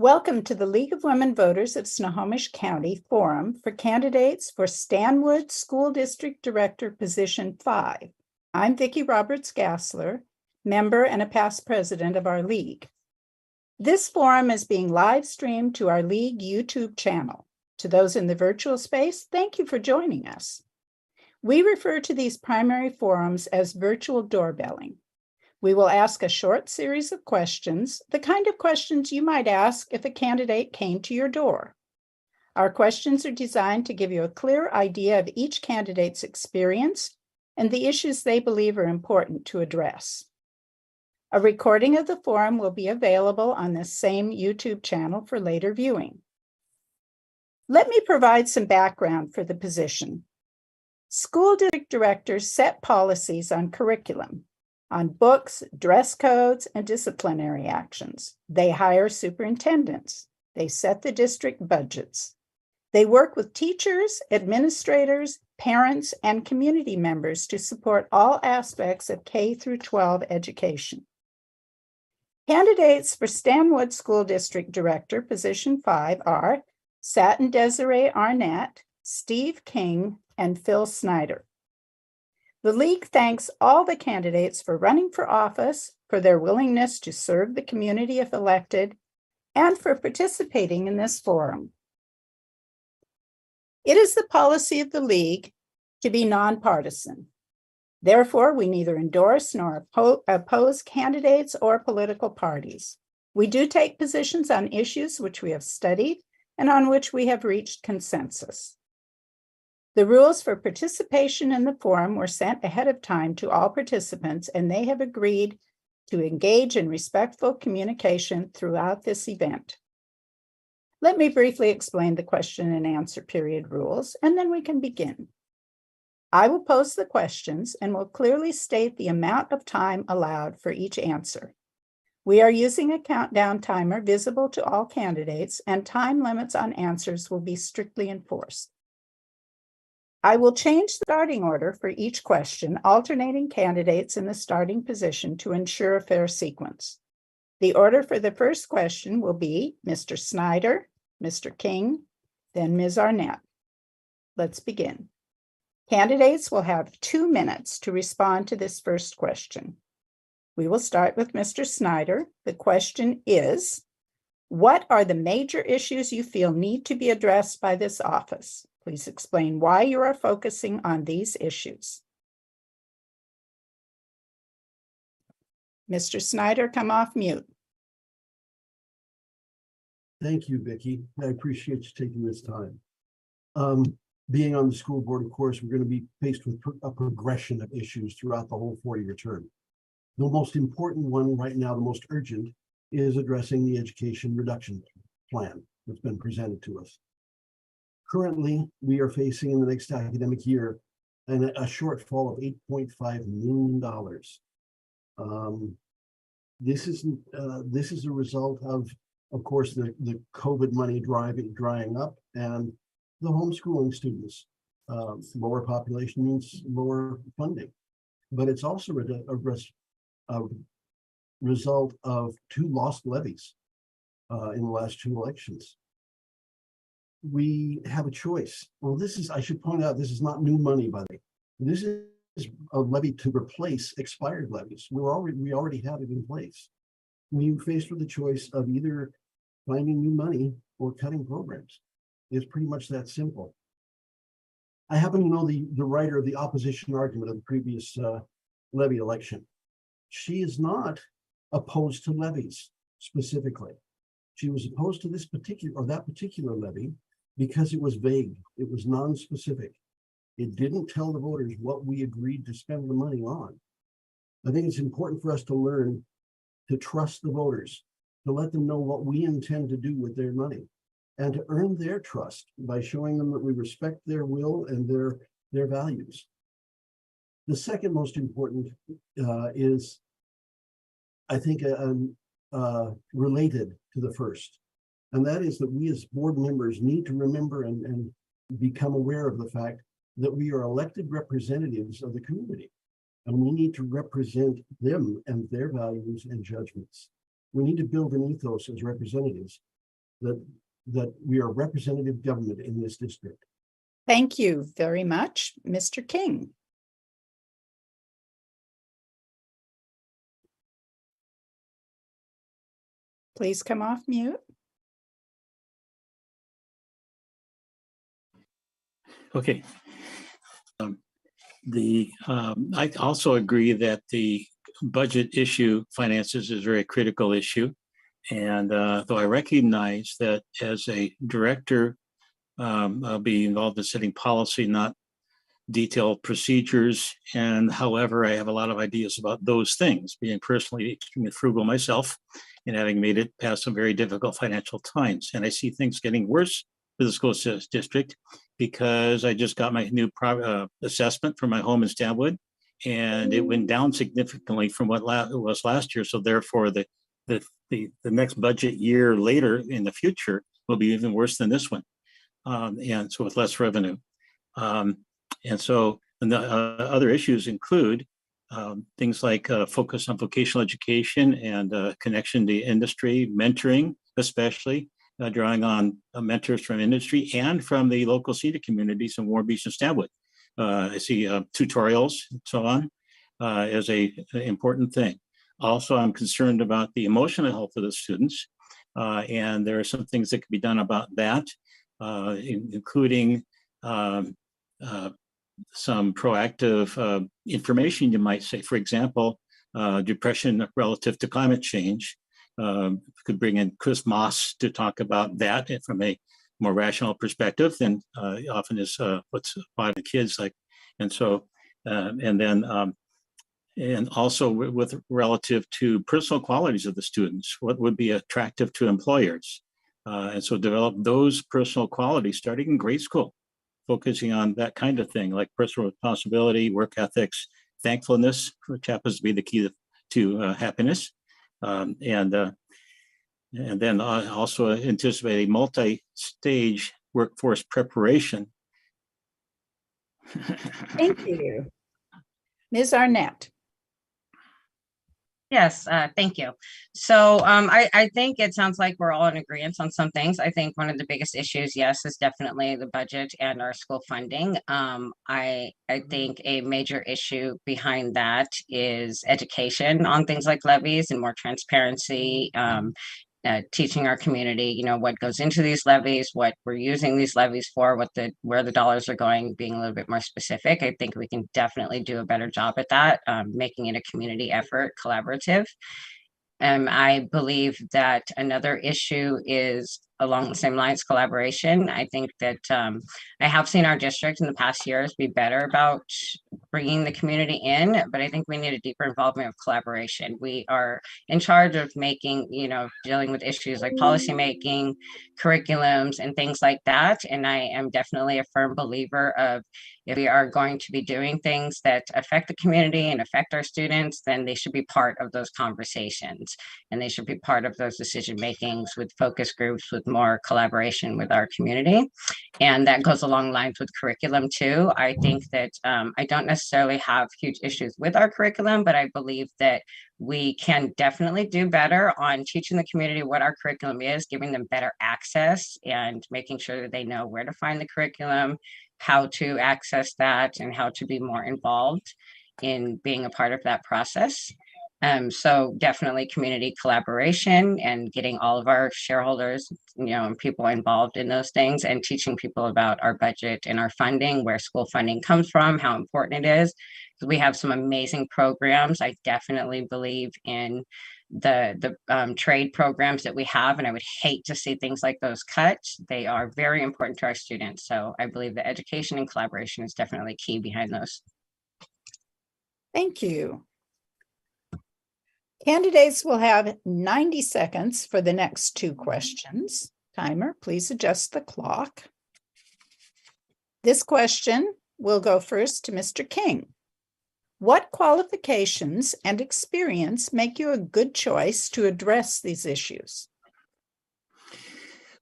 Welcome to the League of Women Voters of Snohomish County Forum for candidates for Stanwood School District Director Position 5. I'm Vicki Roberts-Gassler, member and a past president of our league. This forum is being live streamed to our league YouTube channel. To those in the virtual space, thank you for joining us. We refer to these primary forums as virtual doorbelling. We will ask a short series of questions, the kind of questions you might ask if a candidate came to your door. Our questions are designed to give you a clear idea of each candidate's experience and the issues they believe are important to address. A recording of the forum will be available on this same YouTube channel for later viewing. Let me provide some background for the position. School district directors set policies on curriculum, on books, dress codes, and disciplinary actions. They hire superintendents. They set the district budgets. They work with teachers, administrators, parents, and community members to support all aspects of K through 12 education. Candidates for Stanwood School District Director, Position 5 are Satin-Deseree Arnett, Steve King, and Phil Snider. The League thanks all the candidates for running for office, for their willingness to serve the community if elected, and for participating in this forum. It is the policy of the League to be nonpartisan. Therefore, we neither endorse nor oppose candidates or political parties. We do take positions on issues which we have studied and on which we have reached consensus. The rules for participation in the forum were sent ahead of time to all participants, and they have agreed to engage in respectful communication throughout this event. Let me briefly explain the question and answer period rules, and then we can begin. I will pose the questions and will clearly state the amount of time allowed for each answer. We are using a countdown timer visible to all candidates, and time limits on answers will be strictly enforced. I will change the starting order for each question, alternating candidates in the starting position to ensure a fair sequence. The order for the first question will be Mr. Snider, Mr. King, then Ms. Arnett. Let's begin. Candidates will have 2 minutes to respond to this first question. We will start with Mr. Snider. The question is, what are the major issues you feel need to be addressed by this office? Please explain why you are focusing on these issues. Mr. Snider, come off mute. Thank you, Vicki. I appreciate you taking this time. Being on the school board, of course, we're going to be faced with a progression of issues throughout the whole 4-year term. The most important one right now, the most urgent, is addressing the education reduction plan that's been presented to us. Currently, we are facing in the next academic year a shortfall of $8.5 million. This is a result of course, the COVID money drying up and the homeschooling students. Lower population means lower funding, but it's also a result of 2 lost levies in the last 2 elections. We have a choice. Well, I should point out, this is not new money, by the way. This is a levy to replace expired levies. We already have it in place. We were faced with the choice of either finding new money or cutting programs. It's pretty much that simple. I happen to know the writer of the opposition argument of the previous levy election. She is not opposed to levies specifically. She was opposed to that particular levy because it was vague. It was non-specific. It didn't tell the voters what we agreed to spend the money on. I think it's important for us to learn to trust the voters, to let them know what we intend to do with their money, and to earn their trust by showing them that we respect their will and their values. The second most important is, I think, related to the first. And that is that we as board members need to remember and become aware of the fact that we are elected representatives of the community. And we need to represent them and their values and judgments. We need to build an ethos as representatives that we are representative government in this district. Thank you very much, Mr. King. Please come off mute. Okay. I also agree that the budget issue, finances, is a very critical issue. And though I recognize that as a director, I'll be involved in setting policy, not detailed procedures. And however, I have a lot of ideas about those things, being personally extremely frugal myself and having made it past some very difficult financial times. And I see things getting worse for the school district because I just got my new assessment for my home in Stanwood, and it went down significantly from what it was last year. So therefore, the next budget year later in the future will be even worse than this one, and so with less revenue. And so and the other issues include things like focus on vocational education and connection to industry, mentoring, especially drawing on mentors from industry and from the local senior communities in Warren Beach and Stanwood. I see tutorials and so on as an important thing. Also, I'm concerned about the emotional health of the students, and there are some things that can be done about that, including some proactive information, you might say. For example, depression relative to climate change. Could bring in Chris Moss to talk about that from a more rational perspective than often is what's by the kids like. And so, and also with relative to personal qualities of the students, what would be attractive to employers. And so develop those personal qualities starting in grade school, focusing on that kind of thing, like personal responsibility, work ethics, thankfulness, which happens to be the key to happiness. And then also anticipate a multi-stage workforce preparation. Thank you. Ms. Arnett. Yes, thank you. So I think it sounds like we're all in agreement on some things. I think one of the biggest issues, yes, is definitely the budget and our school funding. I think a major issue behind that is education on things like levies and more transparency. Teaching our community, what goes into these levies, what we're using these levies for, where the dollars are going, being a little bit more specific. I think we can definitely do a better job at that, making it a community effort, collaborative. I believe that another issue is along the same lines, collaboration. I think that I have seen our district in the past years be better about bringing the community in, but I think we need a deeper involvement of collaboration. We are in charge of making, dealing with issues like policy making, curriculums, and things like that. And I am definitely a firm believer of if we are going to be doing things that affect the community and affect our students, then they should be part of those conversations and they should be part of those decision makings with focus groups, with more collaboration with our community. And that goes along lines with curriculum too. I think that I don't necessarily have huge issues with our curriculum, but I believe that we can definitely do better on teaching the community what our curriculum is, giving them better access and making sure that they know where to find the curriculum, how to access that, and how to be more involved in being a part of that process. So definitely community collaboration and getting all of our shareholders, and people involved in those things, and teaching people about our budget and our funding, where school funding comes from, how important it is. We have some amazing programs. I definitely believe in the trade programs that we have, and I would hate to see things like those cut. They are very important to our students. So I believe that education and collaboration is definitely key behind those. Thank you. Candidates will have 90 seconds for the next two questions. Timer, please adjust the clock. This question will go first to Mr. King. What qualifications and experience make you a good choice to address these issues?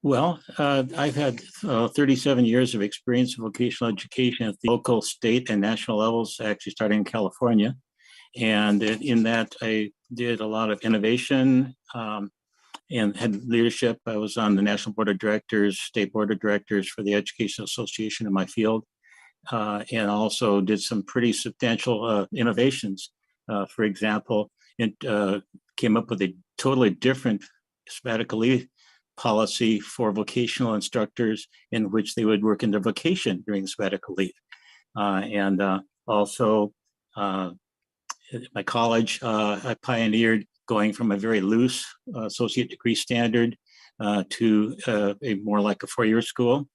Well, I've had 37 years of experience in vocational education at the local, state, and national levels, actually starting in California. And in that, I did a lot of innovation and had leadership. I was on the National Board of Directors, State Board of Directors for the Educational Association in my field, and also did some pretty substantial innovations. For example, it came up with a totally different sabbatical leave policy for vocational instructors in which they would work in their vocation during the sabbatical leave. And also, my college, I pioneered going from a very loose associate degree standard to a more like a four-year school.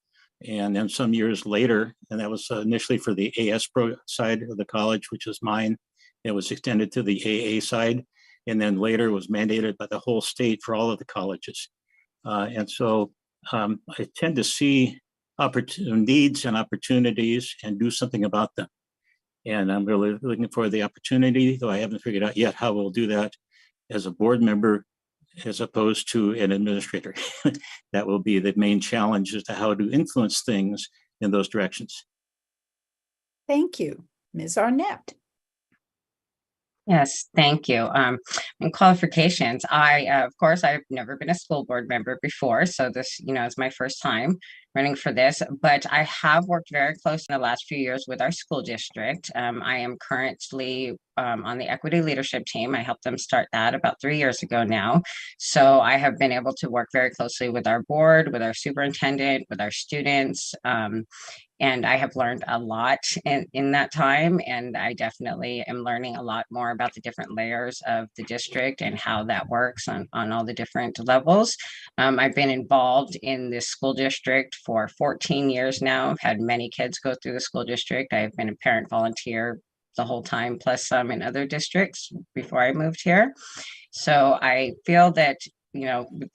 And then some years later, and that was initially for the AS pro side of the college, which was mine, it was extended to the AA side. And then later was mandated by the whole state for all of the colleges. And so I tend to see needs and opportunities and do something about them. And I'm really looking for the opportunity, though I haven't figured out yet how we'll do that as a board member as opposed to an administrator. That will be the main challenge as to how to influence things in those directions. Thank you. Ms. Arnett. Yes, thank you. And qualifications, of course, I've never been a school board member before, so this, is my first time running for this, but I have worked very close in the last few years with our school district. I am currently on the equity leadership team. I helped them start that about 3 years ago now. So I have been able to work very closely with our board, with our superintendent, with our students. And I have learned a lot in that time. And I definitely am learning a lot more about the different layers of the district and how that works on all the different levels. I've been involved in this school district for 14 years now. I've had many kids go through the school district. I've been a parent volunteer the whole time, plus some in other districts before I moved here. So I feel that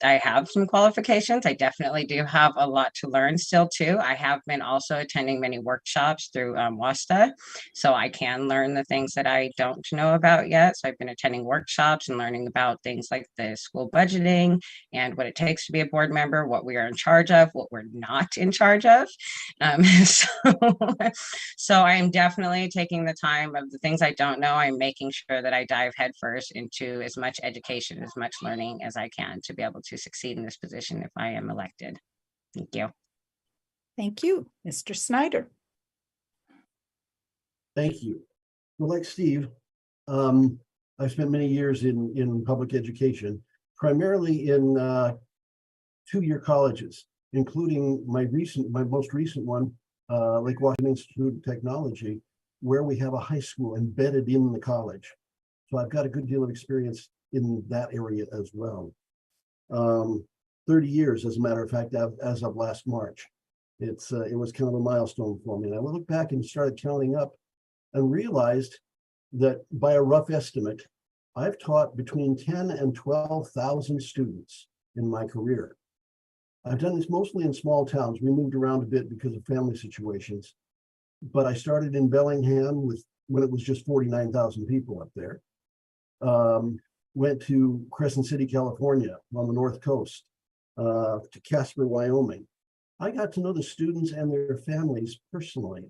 I have some qualifications. I definitely do have a lot to learn still too. I have been also attending many workshops through WASTA, so I can learn the things that I don't know about yet. So I've been attending workshops and learning about things like the school budgeting and what it takes to be a board member, what we are in charge of, what we're not in charge of. So I am definitely taking the time of the things I don't know. I'm making sure that I dive headfirst into as much education, as much learning as I can to be able to succeed in this position if I am elected. Thank you. Thank you. Mr. Snider. Thank you. Well, like Steve, I've spent many years in public education, primarily in two-year colleges, including my most recent one, Lake Washington Institute of Technology, where we have a high school embedded in the college. So I've got a good deal of experience in that area as well. 30 years, as a matter of fact, as of last March. It was kind of a milestone for me. And I looked back and started counting up and realized that by a rough estimate, I've taught between 10 and 12,000 students in my career. I've done this mostly in small towns. We moved around a bit because of family situations, but I started in Bellingham when it was just 49,000 people up there. Went to Crescent City, California on the North Coast, to Casper, Wyoming. I got to know the students and their families personally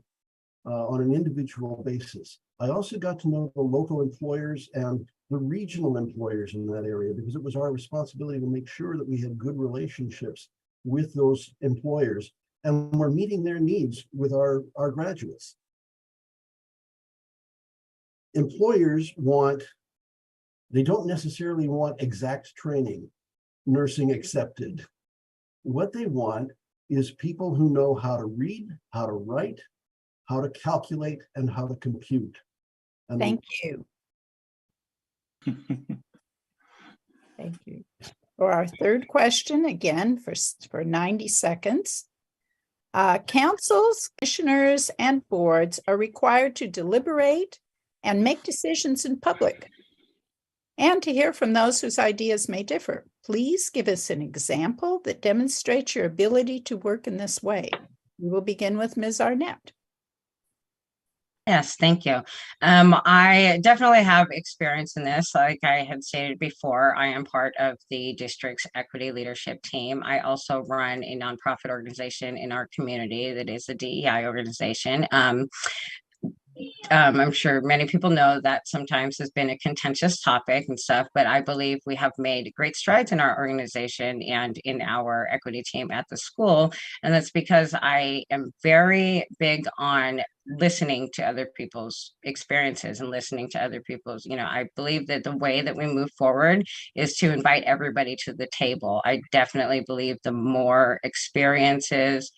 on an individual basis. I also got to know the local employers and the regional employers in that area because it was our responsibility to make sure that we had good relationships with those employers and we're meeting their needs with our graduates. Employers they don't necessarily want exact training, nursing accepted. What they want is people who know how to read, how to write, how to calculate, and how to compute. And Thank you. Thank you. For our third question, again, for 90 seconds. Councils, commissioners, and boards are required to deliberate and make decisions in public, and to hear from those whose ideas may differ. Please give us an example that demonstrates your ability to work in this way. We will begin with Ms. Arnett. Yes, thank you. I definitely have experience in this. Like I had stated before, I am part of the district's equity leadership team. I also run a nonprofit organization in our community that is a DEI organization. I'm sure many people know that sometimes has been a contentious topic and stuff, but I believe we have made great strides in our organization and in our equity team at the school. And that's because I am very big on listening to other people's experiences and listening to other people's, I believe that the way that we move forward is to invite everybody to the table. I definitely believe the more experiences,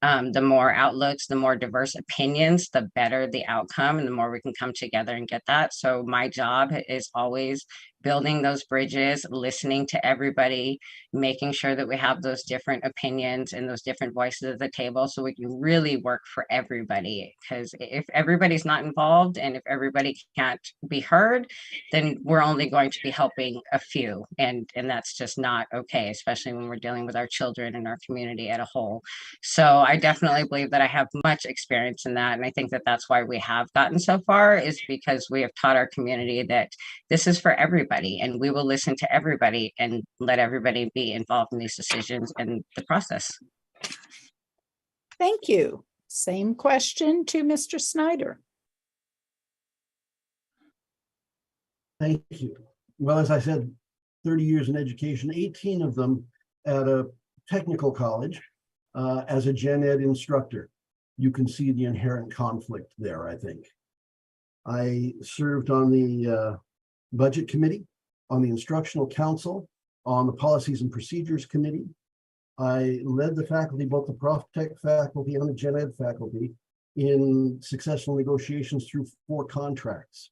the more outlooks, the more diverse opinions, the better the outcome, and the more we can come together and get that. So my job is always building those bridges, listening to everybody, making sure that we have those different opinions and those different voices at the table so we can really work for everybody. Because if everybody's not involved and if everybody can't be heard, then we're only going to be helping a few. And that's just not okay, especially when we're dealing with our children and our community at a whole. So I definitely believe that I have much experience in that. And I think that that's why we have gotten so far, is because we have taught our community that this is for everybody and we will listen to everybody and let everybody be involved in these decisions and the process. Thank you. Same question to Mr. Snider. Thank you. Well, as I said, 30 years in education, 18 of them at a technical college as a gen ed instructor. You can see the inherent conflict there, I think. I served on the budget committee, on the instructional council, on the policies and procedures committee. I led the faculty, both the Prof Tech faculty and the Gen Ed faculty, in successful negotiations through 4 contracts.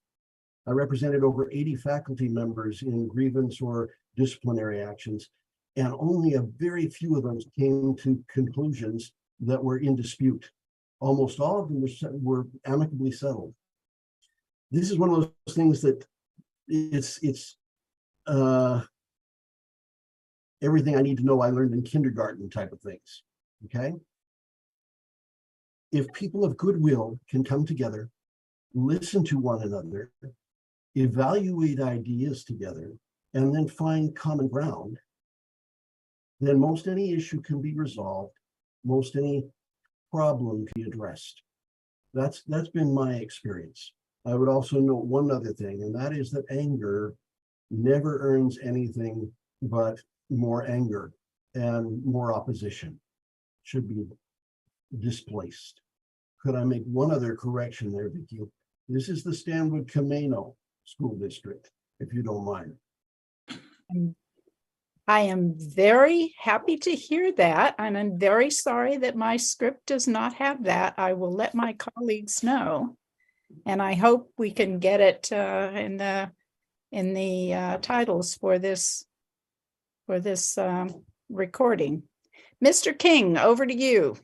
I represented over 80 faculty members in grievance or disciplinary actions, and only a very few of them came to conclusions that were in dispute. Almost all of them were amicably settled. This is one of those things that it's everything I need to know I learned in kindergarten type of things, okay? If people of goodwill can come together, listen to one another, evaluate ideas together, and then find common ground, then most any issue can be resolved, most any problem can be addressed. That's been my experience. I would also note one other thing, and that is that anger never earns anything but more anger, and more opposition should be displaced. Could I make one other correction there, Vicki? This is the Stanwood-Camano School District, if you don't mind. I am very happy to hear that, and I'm very sorry that my script does not have that. I will let my colleagues know, and I hope we can get it in the titles for this recording. Mr. King, over to you.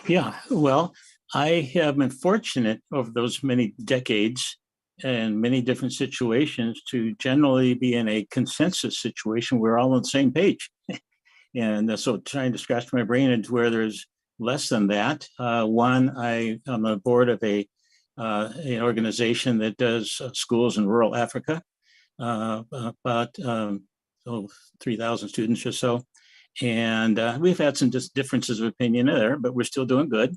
Yeah, well, I have been fortunate over those many decades and many different situations to generally be in a consensus situation. We're all on the same page. And so trying to scratch my brain into where there's less than that. One, I'm on the board of an organization that does schools in rural Africa, about 3,000 students or so. And we've had some just differences of opinion there, but we're still doing good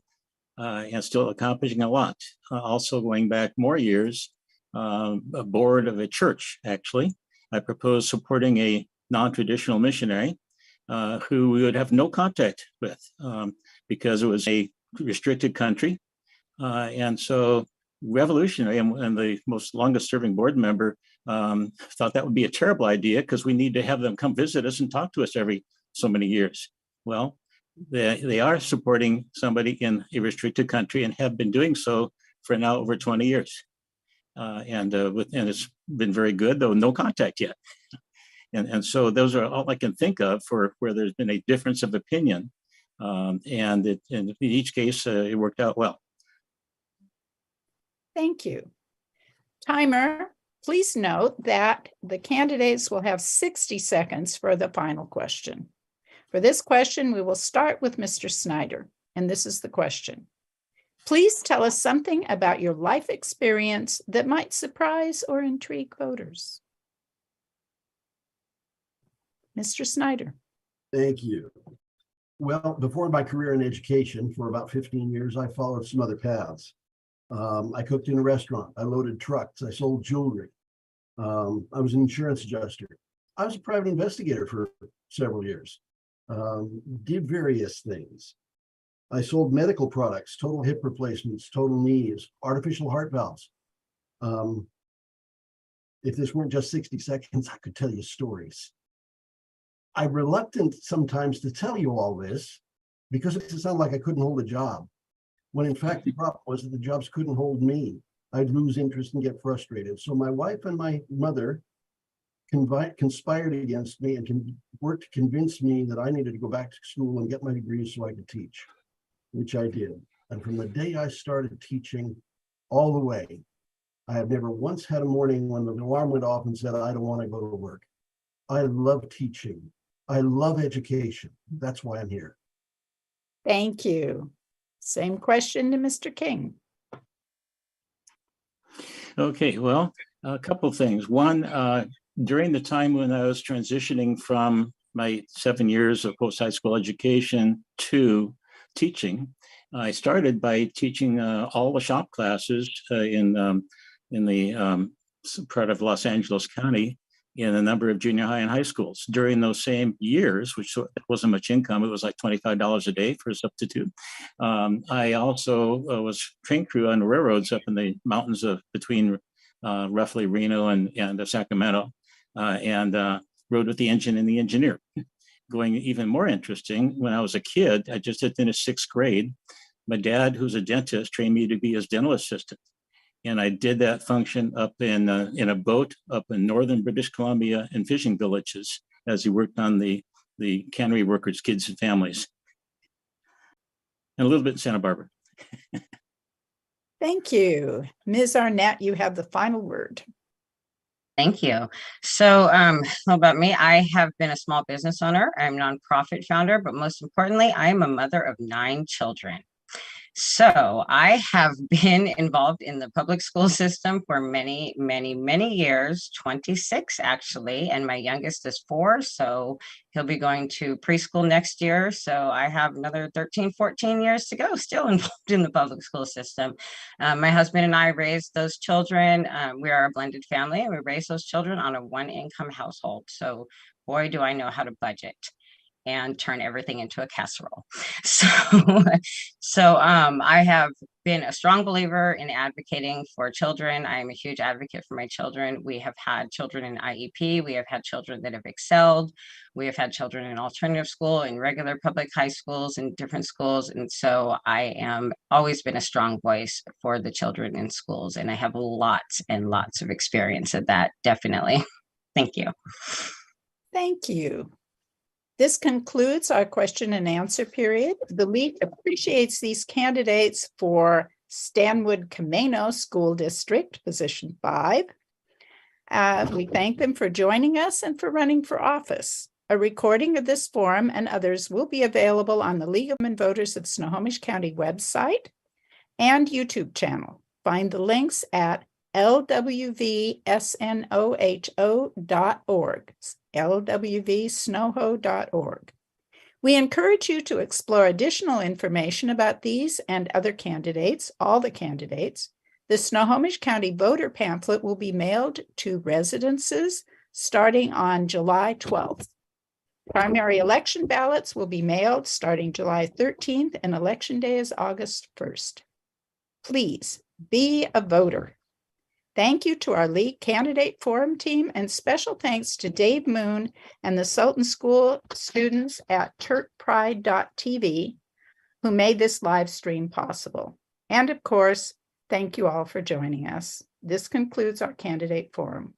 and still accomplishing a lot. Also going back more years, a board of a church, actually. I proposed supporting a non-traditional missionary who we would have no contact with because it was a restricted country. And so revolutionary, and the most longest serving board member thought that would be a terrible idea because we need to have them come visit us and talk to us every so many years. Well, they are supporting somebody in a restricted country and have been doing so for now over 20 years. And it's been very good, though no contact yet. And so those are all I can think of for where there's been a difference of opinion. And in each case, it worked out well. Thank you. Timer, please note that the candidates will have 60 seconds for the final question. For this question, we will start with Mr. Snider, and this is the question. Please tell us something about your life experience that might surprise or intrigue voters. Mr. Snider. Thank you. Well, before my career in education for about 15 years, I followed some other paths. I cooked in a restaurant. I loaded trucks. I sold jewelry. I was an insurance adjuster. I was a private investigator for several years. Did various things. I sold medical products, total hip replacements, total knees, artificial heart valves. If this weren't just 60 seconds, I could tell you stories. I'm reluctant sometimes to tell you all this because it makes it sound like I couldn't hold a job, when in fact the problem was that the jobs couldn't hold me. I'd lose interest and get frustrated. So my wife and my mother conspired against me and worked to convince me that I needed to go back to school and get my degree so I could teach, which I did. And from the day I started teaching all the way, I have never once had a morning when the alarm went off and said, I don't want to go to work. I love teaching. I love education. That's why I'm here. Thank you. Same question to Mr. King. Okay, well, a couple of things. One, during the time when I was transitioning from my 7 years of post-high school education to teaching, I started by teaching all the shop classes in the part of Los Angeles County in a number of junior high and high schools. During those same years, which wasn't much income, it was like $25 a day for a substitute. I also was train crew on railroads up in the mountains of between roughly Reno and Sacramento, and rode with the engine and the engineer. Going even more interesting, when I was a kid, I just had finished 6th grade. My dad, who's a dentist, trained me to be his dental assistant. And I did that function up in a boat up in northern British Columbia and fishing villages as he worked on the cannery workers' kids and families. And a little bit in Santa Barbara. Thank you. Ms. Arnett, you have the final word. Thank you. So about me, I have been a small business owner. I'm a nonprofit founder, but most importantly, I am a mother of 9 children. So I have been involved in the public school system for many, many, many years, 26 actually, and my youngest is 4. So he'll be going to preschool next year. So I have another 13, 14 years to go, still involved in the public school system. My husband and I raised those children. We are a blended family and we raised those children on a 1-income household. So boy, do I know how to budget and turn everything into a casserole. So I have been a strong believer in advocating for children. I am a huge advocate for my children. We have had children in IEP. We have had children that have excelled. We have had children in alternative school, in regular public high schools, in different schools. And so I am always been a strong voice for the children in schools. And I have lots and lots of experience at that, definitely. Thank you. Thank you. This concludes our question and answer period. The League appreciates these candidates for Stanwood-Camano School District, position 5. We thank them for joining us and for running for office. A recording of this forum and others will be available on the League of Women Voters of Snohomish County website and YouTube channel. Find the links at lwvsnoho.org. lwvsnoho.org. We encourage you to explore additional information about these and other candidates, all the candidates. The Snohomish County voter pamphlet will be mailed to residences starting on July 12th. Primary election ballots will be mailed starting July 13th, and Election Day is August 1st. Please be a voter. Thank you to our League Candidate Forum team, and special thanks to Dave Moon and the Sultan School students at TurkPride.tv who made this live stream possible. And of course, thank you all for joining us. This concludes our Candidate Forum.